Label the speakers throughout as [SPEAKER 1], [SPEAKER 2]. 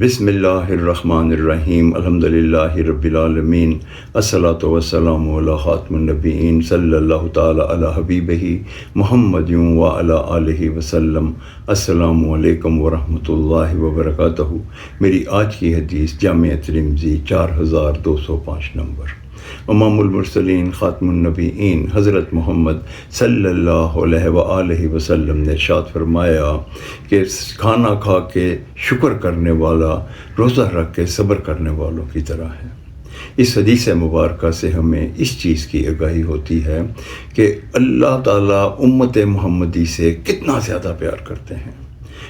[SPEAKER 1] بسم اللہ الرحمن الرحیم الحمدللہ رب العالمین الصلاۃ والسلام علی خاتم النبیین صلی اللہ تعالی علی حبیبہ محمد وعلی آلہ وسلم۔ السلام علیکم ورحمۃ اللہ وبرکاتہ۔ میری آج کی حدیث جامع ترمذی 4205 نمبر۔ امام المرسلین خاتم النبیین حضرت محمد صلی اللہ علیہ وآلہ وسلم نے ارشاد فرمایا کہ کھانا کھا کے شکر کرنے والا روزہ رکھ کے صبر کرنے والوں کی طرح ہے۔ اس حدیث مبارکہ سے ہمیں اس چیز کی آگاہی ہوتی ہے کہ اللہ تعالیٰ امت محمدی سے کتنا زیادہ پیار کرتے ہیں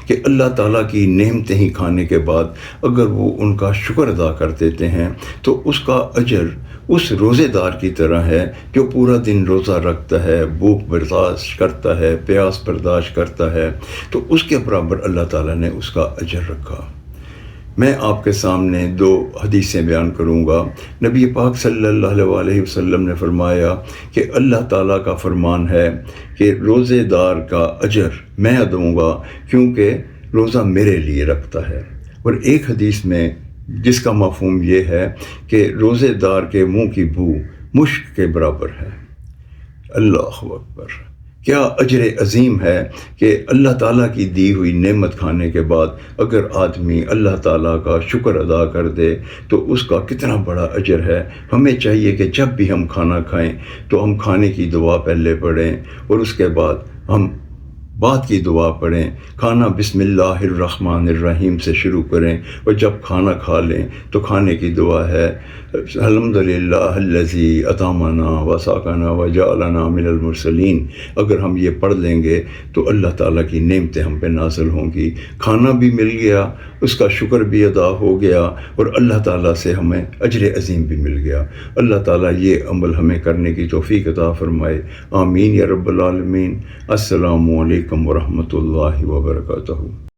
[SPEAKER 1] کہ اللہ تعالیٰ کی نعمتیں ہی کھانے کے بعد اگر وہ ان کا شکر ادا کر دیتے ہیں تو اس کا اجر اس روزے دار کی طرح ہے جو پورا دن روزہ رکھتا ہے، بھوک برداشت کرتا ہے، پیاس برداشت کرتا ہے، تو اس کے برابر اللہ تعالیٰ نے اس کا اجر رکھا۔ میں آپ کے سامنے 2 حدیثیں بیان کروں گا۔ نبی پاک صلی اللہ علیہ وسلم نے فرمایا کہ اللہ تعالیٰ کا فرمان ہے کہ روزے دار کا اجر میں دوں گا کیونکہ روزہ میرے لیے رکھتا ہے۔ اور ایک حدیث میں جس کا مفہوم یہ ہے کہ روزے دار کے منہ کی بو مشک کے برابر ہے۔ اللہ اکبر! کیا اجر عظیم ہے کہ اللہ تعالیٰ کی دی ہوئی نعمت کھانے کے بعد اگر آدمی اللہ تعالیٰ کا شکر ادا کر دے تو اس کا کتنا بڑا اجر ہے۔ ہمیں چاہیے کہ جب بھی ہم کھانا کھائیں تو ہم کھانے کی دعا پہلے پڑھیں اور اس کے بعد ہم بعد کی دعا پڑھیں۔ کھانا بسم اللہ الرحمن الرحیم سے شروع کریں اور جب کھانا کھا لیں تو کھانے کی دعا ہے الحمدللہ الذی اطعمنا وسقانا وجعلنا من المرسلین۔ اگر ہم یہ پڑھ لیں گے تو اللہ تعالیٰ کی نعمتیں ہم پہ نازل ہوں گی، کھانا بھی مل گیا، اس کا شکر بھی ادا ہو گیا اور اللہ تعالیٰ سے ہمیں اجر عظیم بھی مل گیا۔ اللہ تعالیٰ یہ عمل ہمیں کرنے کی توفیق عطا فرمائے، آمین یا رب العالمین۔ السلام علیکم ورحمۃ اللہ وبرکاتہ۔